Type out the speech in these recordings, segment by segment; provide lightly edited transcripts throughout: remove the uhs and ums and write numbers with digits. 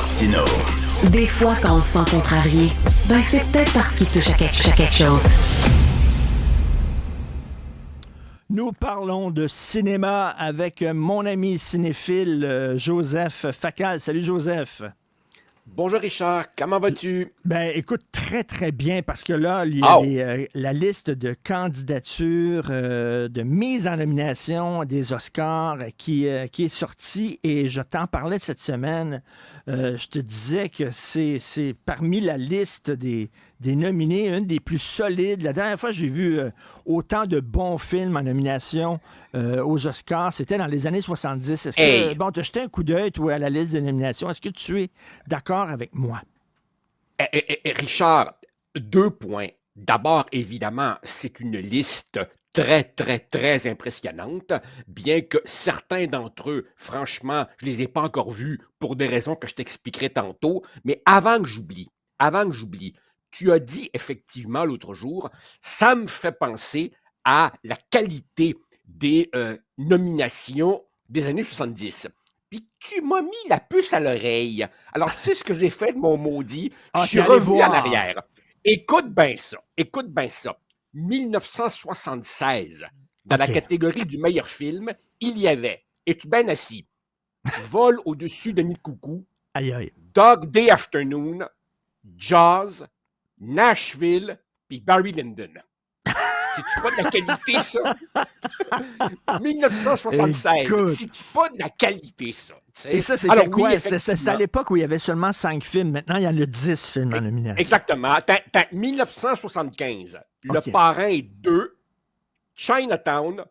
Martino. Des fois, quand on se sent contrarié, c'est peut-être parce qu'il touche à quelque chose. Nous parlons de cinéma avec mon ami cinéphile Joseph Facal. Salut Joseph. Bonjour Richard, comment vas-tu? Ben, écoute, très très bien parce que là, il y a la liste de candidatures, de mise en nomination des Oscars qui est sortie et je t'en parlais cette semaine. Je te disais que c'est parmi la liste des nominés, une des plus solides. La dernière fois, j'ai vu autant de bons films en nomination aux Oscars. C'était dans les années 70. Est-ce que, bon, tu as jeté un coup d'œil, toi, à la liste des nominations. Est-ce que tu es d'accord avec moi? Richard, 2 points. D'abord, évidemment, c'est une liste très, très, très impressionnante, bien que certains d'entre eux, franchement, je ne les ai pas encore vus pour des raisons que je t'expliquerai tantôt. Mais avant que j'oublie, tu as dit effectivement l'autre jour, ça me fait penser à la qualité des nominations des années 70. Puis tu m'as mis la puce à l'oreille. Alors, tu sais ce que j'ai fait de mon maudit? Je suis revenu en arrière. Écoute bien ça. 1976, dans la catégorie du meilleur film, il y avait, es-tu bien assis, Vol au-dessus de Nid de coucou, Dog Day Afternoon, Jaws, Nashville, puis Barry Lyndon. C'est-tu pas de la qualité, ça? 1976. C'est-tu pas de la qualité, ça? T'sais? Et ça, c'était quoi? C'était à l'époque où il y avait seulement 5 films. Maintenant, il y en a 10 films en nomination. Exactement. 1975. Le Parrain 2, Chinatown,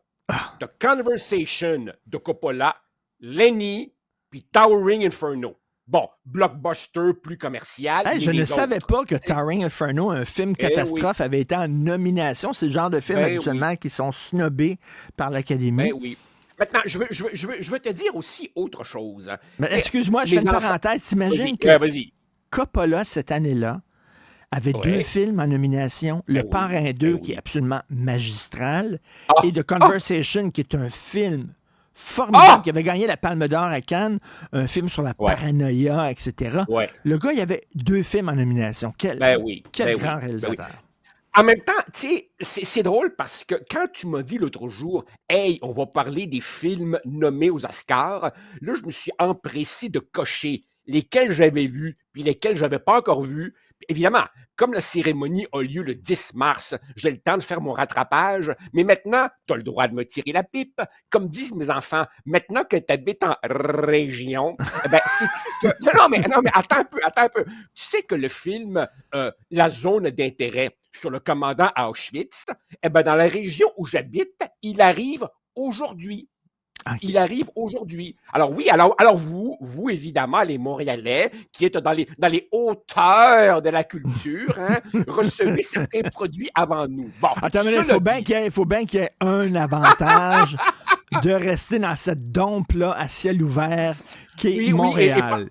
The Conversation de Coppola, Lenny, puis Towering Inferno. Bon, blockbuster plus commercial. Hey, je ne savais pas que Towering Inferno, un film catastrophe, avait été en nomination. C'est le genre de film habituellement qui sont snobés par l'Académie. Ben oui. Maintenant, je veux te dire aussi autre chose. Mais excuse-moi, je fais une parenthèse. T'imagines que Coppola, cette année-là, avait 2 films en nomination. Le Parrain 2, qui est absolument magistral, et The Conversation, qui est un film formidable, qui avait gagné la Palme d'Or à Cannes, un film sur la paranoïa, etc. Le gars, il avait 2 films en nomination. Quel grand réalisateur. En même temps, tu sais, c'est drôle parce que quand tu m'as dit l'autre jour, « Hey, on va parler des films nommés aux Oscars », là, je me suis empressé de cocher lesquels j'avais vus puis lesquels je n'avais pas encore vus. Évidemment, comme la cérémonie a lieu le 10 mars, j'ai le temps de faire mon rattrapage, mais maintenant, tu as le droit de me tirer la pipe. Comme disent mes enfants, maintenant que tu habites en région, sais-tu que... Non, mais attends un peu. Tu sais que le film La zone d'intérêt sur le commandant Auschwitz, dans la région où j'habite, il arrive aujourd'hui. Il arrive aujourd'hui. Alors oui, alors vous évidemment, les Montréalais, qui êtes dans les hauteurs de la culture, recevez certains produits avant nous. Bon, attends, mais il faut bien qu'il y ait un avantage de rester dans cette dompe-là à ciel ouvert qui est Montréal.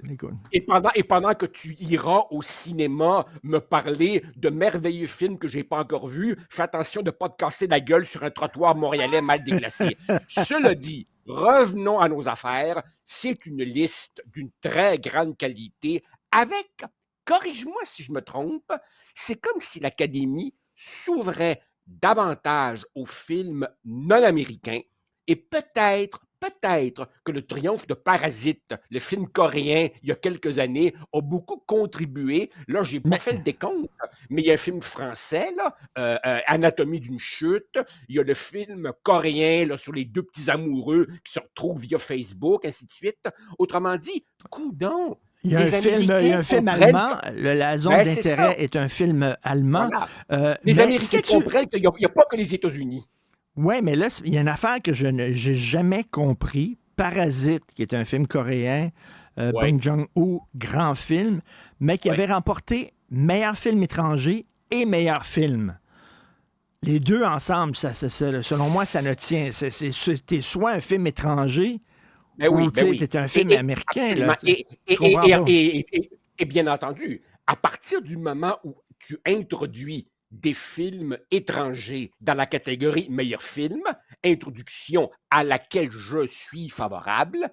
Et pendant que tu iras au cinéma me parler de merveilleux films que je n'ai pas encore vus, fais attention de ne pas te casser la gueule sur un trottoir montréalais mal déglacé. Cela dit, revenons à nos affaires. C'est une liste d'une très grande qualité avec, corrige-moi si je me trompe, c'est comme si l'Académie s'ouvrait davantage aux films non américains et peut-être que le triomphe de Parasite, le film coréen, il y a quelques années, a beaucoup contribué. Là, je n'ai pas fait le décompte, mais il y a un film français, là, Anatomie d'une chute. Il y a le film coréen là, sur les 2 petits amoureux qui se retrouvent via Facebook, ainsi de suite. Autrement dit, coudonc. Il y a un film allemand. La zone d'intérêt est un film allemand. Voilà. Les Américains comprennent qu'il n'y a pas que les États-Unis. Oui, mais là, il y a une affaire que je n'ai jamais compris. Parasite, qui est un film coréen, Bong Joon-ho, grand film, mais qui avait remporté meilleur film étranger et meilleur film. Les deux ensemble, selon moi, ça ne tient. C'était soit un film étranger ou t'es un film américain. Là, et bien entendu, à partir du moment où tu introduis des films étrangers dans la catégorie meilleur film, introduction à laquelle je suis favorable,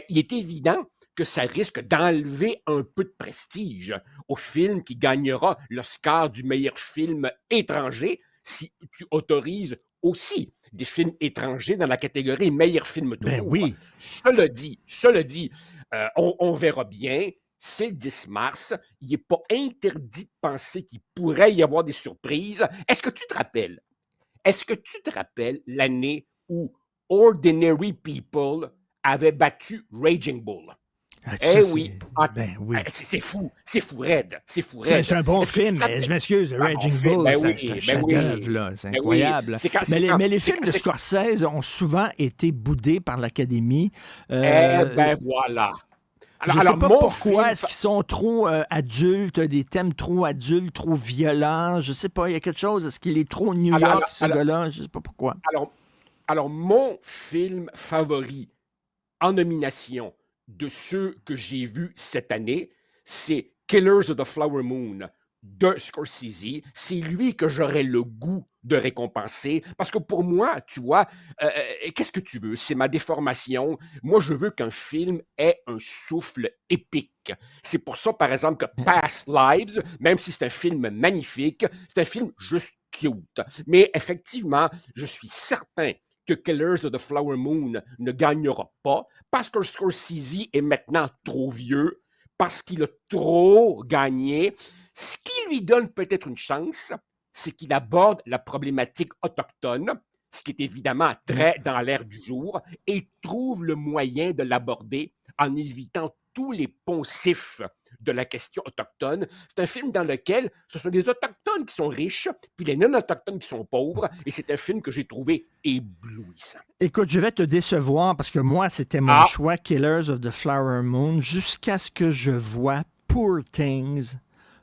il est évident que ça risque d'enlever un peu de prestige au film qui gagnera l'Oscar du meilleur film étranger si tu autorises aussi des films étrangers dans la catégorie meilleur film tout Ben court. oui. Cela dit, on verra bien. C'est le 10 mars. Il n'est pas interdit de penser qu'il pourrait y avoir des surprises. Est-ce que tu te rappelles l'année où Ordinary People avait battu Raging Bull? Ah, Eh ça, oui, ben oui. c'est fou raide, C'est un bon Est-ce que tu film, te mais rappelles? je m'excuse, Un bon Raging film, Bull, ben c'est oui, un ben chef-d'œuvre, oui, là. C'est ben oui. incroyable. C'est quand, Mais c'est les, quand, mais les c'est films quand, de c'est Scorsese ont souvent été boudés par l'Académie. Eh ben voilà. Je sais Alors pas mon pourquoi. film, Est-ce qu'ils sont trop adultes, des thèmes trop adultes, trop violents? Je sais pas, il y a quelque chose. Est-ce qu'il est trop New alors, York, alors, ce alors, gars-là? Je sais pas pourquoi. alors, alors, mon film favori en nomination de ceux que j'ai vus cette année, c'est Killers of the Flower Moon de Scorsese. C'est lui que j'aurais le goût de récompenser parce que pour moi, tu vois, qu'est-ce que tu veux? C'est ma déformation. Moi, je veux qu'un film ait un souffle épique. C'est pour ça, par exemple, que Past Lives, même si c'est un film magnifique, c'est un film juste cute. Mais effectivement, je suis certain que Killers of the Flower Moon ne gagnera pas parce que Scorsese est maintenant trop vieux, parce qu'il a trop gagné. Ce qui lui donne peut-être une chance, c'est qu'il aborde la problématique autochtone, ce qui est évidemment très dans l'air du jour, et il trouve le moyen de l'aborder en évitant tous les poncifs de la question autochtone. C'est un film dans lequel ce sont les autochtones qui sont riches, puis les non-autochtones qui sont pauvres, et c'est un film que j'ai trouvé éblouissant. Écoute, je vais te décevoir parce que moi, c'était mon Ah, choix, Killers of the Flower Moon, jusqu'à ce que je vois Poor Things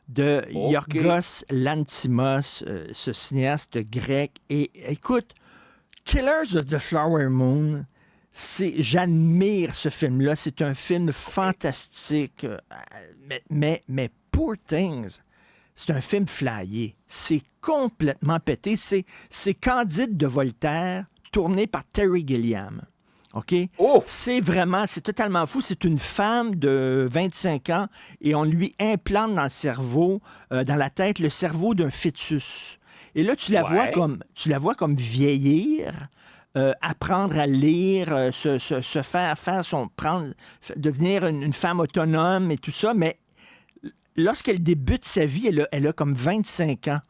de OK. Yorgos Lanthimos, ce cinéaste grec. Et écoute, Killers of the Flower Moon, j'admire ce film-là. C'est un film fantastique. Mais Poor Things, c'est un film flyé. C'est complètement pété. C'est Candide de Voltaire, tourné par Terry Gilliam. OK? Oh! C'est totalement fou. C'est une femme de 25 ans et on lui implante dans le cerveau, dans la tête, le cerveau d'un fœtus. Et là, Ouais. tu la vois comme vieillir, apprendre à lire, se faire devenir une femme autonome et tout ça. Mais lorsqu'elle débute sa vie, elle a comme 25 ans.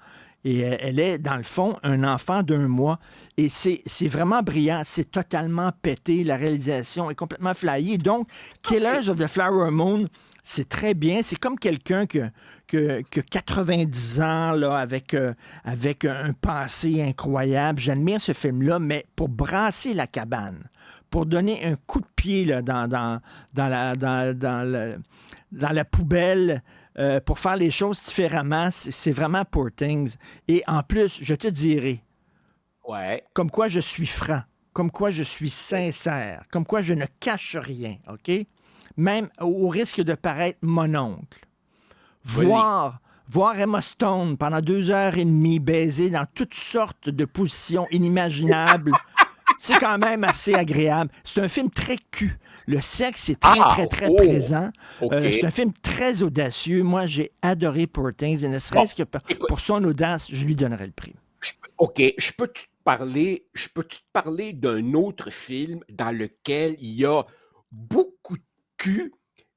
Et elle est, dans le fond, un enfant d'1 mois. Et c'est vraiment brillant. C'est totalement pété. La réalisation est complètement flyée. Donc, Ah, c'est... Killers of the Flower Moon, c'est très bien. C'est comme quelqu'un que 90 ans, là, avec un passé incroyable. J'admire ce film-là, mais pour brasser la cabane, pour donner un coup de pied là, dans la poubelle, pour faire les choses différemment, c'est vraiment Poor Things. Et en plus, je te dirais, Ouais. comme quoi je suis franc, comme quoi je suis sincère, comme quoi je ne cache rien, OK? Même au risque de paraître mon oncle. Vas-y. Voir Emma Stone pendant 2 heures et demie baiser dans toutes sortes de positions inimaginables, c'est quand même assez agréable. C'est un film très cul. Le sexe est très, Ah, très, très oh, présent. OK. C'est un film très audacieux. Moi, j'ai adoré Poor Things. Et ne Bon, serait-ce que écoute, pour son audace, je lui donnerais le prix. OK, je peux-tu te parler d'un autre film dans lequel il y a beaucoup de cul,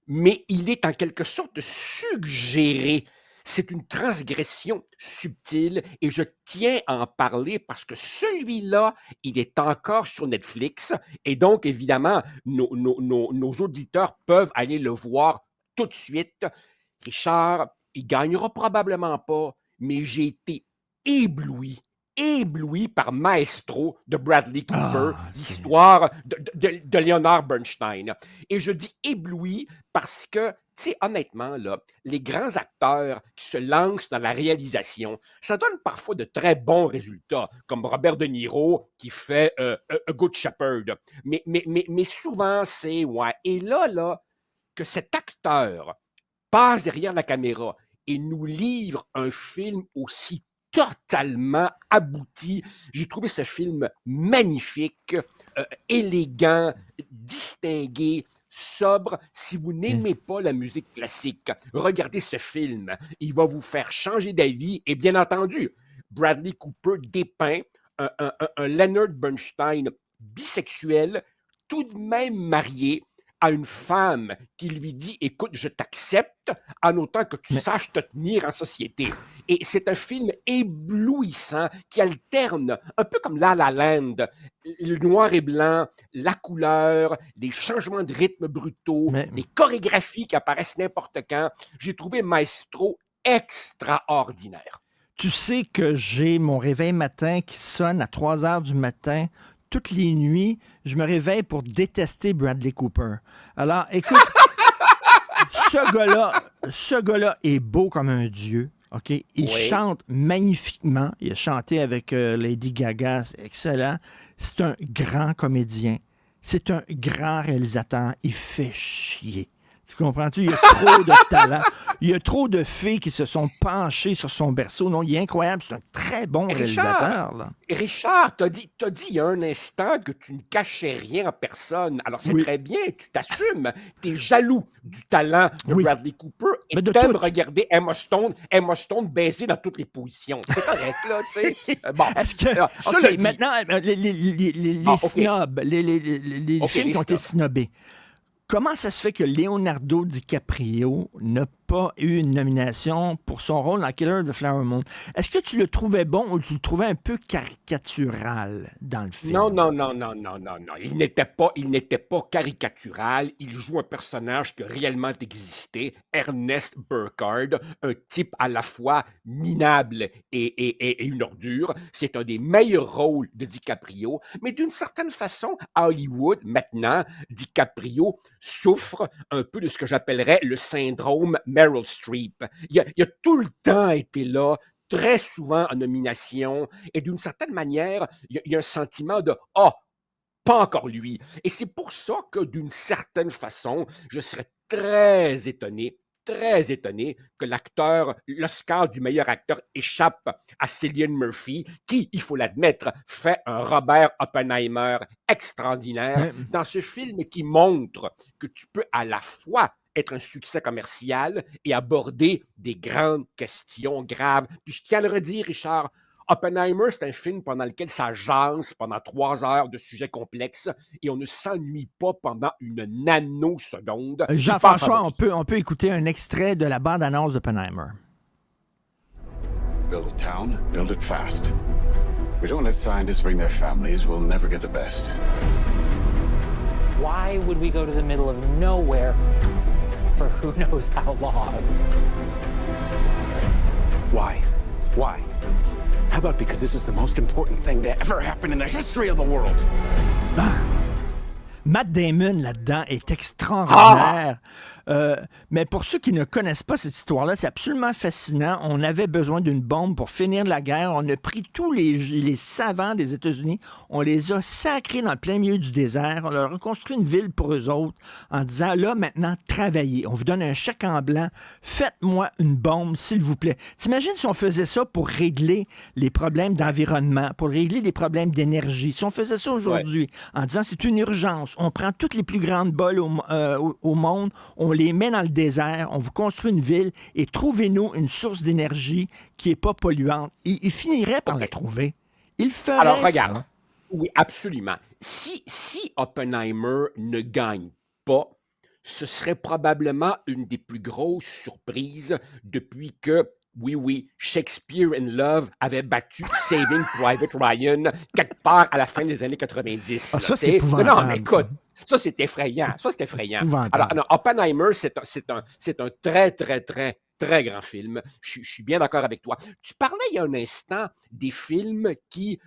mais il est en quelque sorte suggéré. C'est une transgression subtile et je tiens à en parler parce que celui-là, il est encore sur Netflix et donc évidemment, nos auditeurs peuvent aller le voir tout de suite. Richard, il gagnera probablement pas, mais j'ai été ébloui par Maestro de Bradley Cooper, Ah, c'est... l'histoire de Leonard Bernstein. Et je dis ébloui parce que, tu sais, honnêtement, là, les grands acteurs qui se lancent dans la réalisation, ça donne parfois de très bons résultats, comme Robert De Niro qui fait A Good Shepherd. Mais souvent, c'est, ouais. Et là, que cet acteur passe derrière la caméra et nous livre un film aussi totalement abouti. J'ai trouvé ce film magnifique, élégant, distingué, sobre. Si vous n'aimez pas la musique classique, regardez ce film. Il va vous faire changer d'avis. Et bien entendu, Bradley Cooper dépeint un Leonard Bernstein bisexuel, tout de même marié à une femme qui lui dit « Écoute, je t'accepte en autant que tu saches te tenir en société. » Et c'est un film éblouissant qui alterne, un peu comme La La Land, le noir et blanc, la couleur, les changements de rythme brutaux, les chorégraphies qui apparaissent n'importe quand. J'ai trouvé Maestro extraordinaire. Tu sais que j'ai mon réveil matin qui sonne à 3 heures du matin. Toutes les nuits, je me réveille pour détester Bradley Cooper. Alors, écoute, ce gars-là est beau comme un dieu. OK? Il chante magnifiquement. Il a chanté avec Lady Gaga. C'est excellent. C'est un grand comédien. C'est un grand réalisateur. Il fait chier. Tu comprends-tu? Il y a trop de talent. Il y a trop de filles qui se sont penchées sur son berceau. Non, il est incroyable. C'est un très bon réalisateur. Là. Richard, t'as dit il y a un instant que tu ne cachais rien en personne. Alors, c'est très bien. Tu t'assumes. T'es jaloux du talent de Bradley Cooper et t'aimes regarder Emma Stone baiser dans toutes les positions. C'est correct, là, tu sais. Bon. Est-ce que... maintenant, les snobs, les films qui ont été snobés. Comment ça se fait que Leonardo DiCaprio n'a pas eu une nomination pour son rôle dans Killer of the Flower Moon? Est-ce que tu le trouvais bon ou tu le trouvais un peu caricatural dans le film? Non. Il n'était pas caricatural. Il joue un personnage qui a réellement existé, Ernest Burkhardt, un type à la fois minable et une ordure. C'est un des meilleurs rôles de DiCaprio. Mais d'une certaine façon, à Hollywood, maintenant, DiCaprio souffre un peu de ce que j'appellerais le syndrome Meryl Streep. Il a tout le temps été là, très souvent en nomination, et d'une certaine manière, il y a un sentiment de « Ah, pas encore lui ». Et c'est pour ça que d'une certaine façon, je serais très étonné que l'Oscar du meilleur acteur échappe à Cillian Murphy, qui, il faut l'admettre, fait un Robert Oppenheimer extraordinaire dans ce film qui montre que tu peux à la fois être un succès commercial et aborder des grandes questions graves. Puis je tiens à le redire, Richard, Oppenheimer, c'est un film pendant lequel ça jase pendant 3 heures de sujets complexes et on ne s'ennuie pas pendant une nanoseconde. Jean-François, on peut écouter un extrait de la bande-annonce d'Oppenheimer. Build a town, build it fast. If we don't let scientists bring their families, we'll never get the best. Why would we go to the middle of nowhere for who knows how long? Why? How about because this is the most important thing to ever happen in the history of the world? Matt Damon, là-dedans, est extraordinaire. Mais pour ceux qui ne connaissent pas cette histoire-là, c'est absolument fascinant. On avait besoin d'une bombe pour finir la guerre. On a pris tous les savants des États-Unis, on les a sacrés dans le plein milieu du désert. On leur a reconstruit une ville pour eux autres en disant, là, maintenant, travaillez. On vous donne un chèque en blanc. Faites-moi une bombe, s'il vous plaît. T'imagines si on faisait ça pour régler les problèmes d'environnement, pour régler les problèmes d'énergie. Si on faisait ça aujourd'hui en disant, c'est une urgence, on prend toutes les plus grandes bols au monde, on les met dans le désert, on vous construit une ville et trouvez-nous une source d'énergie qui n'est pas polluante. Il finirait par la trouver. Il ferait Alors, regarde. ça. Oui, absolument. Si Oppenheimer ne gagne pas, ce serait probablement une des plus grosses surprises depuis que Shakespeare in Love avait battu Saving Private Ryan quelque part à la fin des années 90. Ah, ça, c'est épouvantable. Non, mais écoute, ça, c'est effrayant. Alors, Oppenheimer, c'est un très, très, très, très grand film. Je suis bien d'accord avec toi. Tu parlais il y a un instant des films qui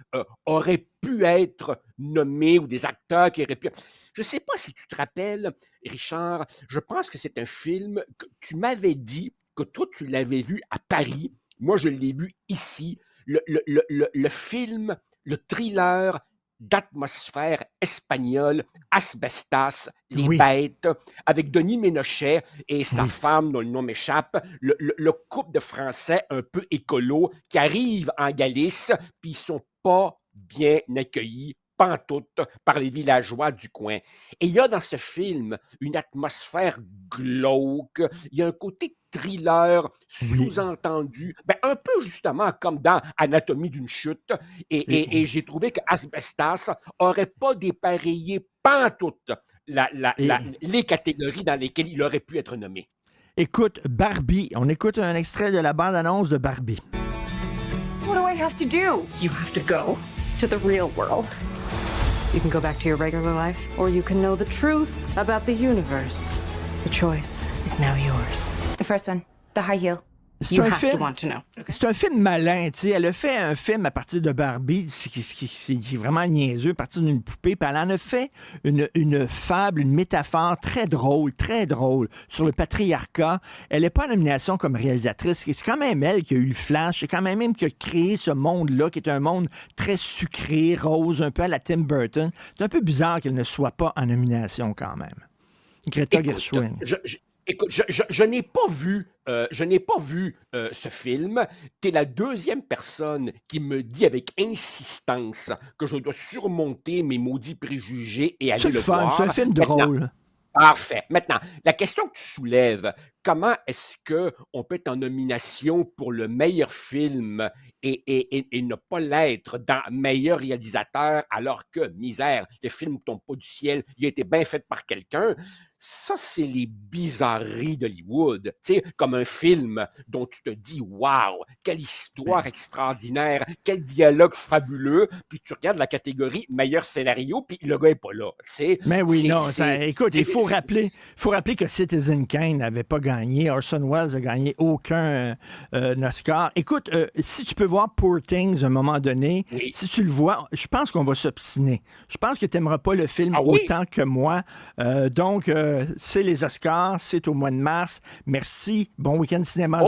auraient pu être nommés ou des acteurs qui auraient pu... Je ne sais pas si tu te rappelles, Richard, je pense que c'est un film que tu m'avais dit que toi, tu l'avais vu à Paris. Moi, je l'ai vu ici. Le film, le thriller d'atmosphère espagnole, Asbestas, Les Bêtes, avec Denis Ménochet et sa femme, dont le nom m'échappe, le couple de Français un peu écolo qui arrivent en Galice, puis ils ne sont pas bien accueillis pantoute par les villageois du coin. Et il y a dans ce film une atmosphère glauque, il y a un côté thriller Oui. sous-entendu, ben, un peu justement comme dans Anatomie d'une chute, et j'ai trouvé que Asbestas aurait pas dépareillé pantoute Et les catégories dans lesquelles il aurait pu être nommé. écoute, Barbie. On écoute un extrait de la bande-annonce de Barbie. What do I have to do? You have to go to the real world. You can go back to your regular life, or you can know the truth about the universe. The choice is now yours. The first one, the high heel. C'est You un have to film. want to know. C'est un film malin, tu sais. Elle a fait un film à partir de Barbie, qui est vraiment niaiseux, à partir d'une poupée, puis elle en a fait une fable, une métaphore très drôle sur le patriarcat. Elle n'est pas en nomination comme réalisatrice. C'est quand même elle qui a eu le flash. C'est quand même elle qui a créé ce monde-là, qui est un monde très sucré, rose, un peu à la Tim Burton. C'est un peu bizarre qu'elle ne soit pas en nomination quand même. Greta Gerwig. Écoute, je n'ai pas vu, ce film. Tu es la deuxième personne qui me dit avec insistance que je dois surmonter mes maudits préjugés et aller C'est le le fun, voir. c'est un film Maintenant, drôle. parfait. Maintenant, la question que tu soulèves, comment est-ce qu'on peut être en nomination pour le meilleur film et ne pas l'être dans meilleur réalisateur alors que, misère, le film ne tombe pas du ciel, il a été bien fait par quelqu'un? Ça, c'est les bizarreries d'Hollywood. Tu sais, comme un film dont tu te dis, waouh, quelle histoire extraordinaire, quel dialogue fabuleux, puis tu regardes la catégorie meilleur scénario, puis le gars n'est pas là. Tu sais, Mais oui, c'est- non, c'est- écoute, il faut c'est- rappeler que Citizen Kane n'avait pas gagné. Orson Welles a gagné aucun Oscar. Écoute, si tu peux voir Poor Things à un moment donné, Oui. si tu le vois, je pense qu'on va s'obstiner. Je pense que tu n'aimeras pas le film Ah oui? autant que moi. Donc, c'est les Oscars, c'est au mois de mars. Merci. Bon week-end cinéma.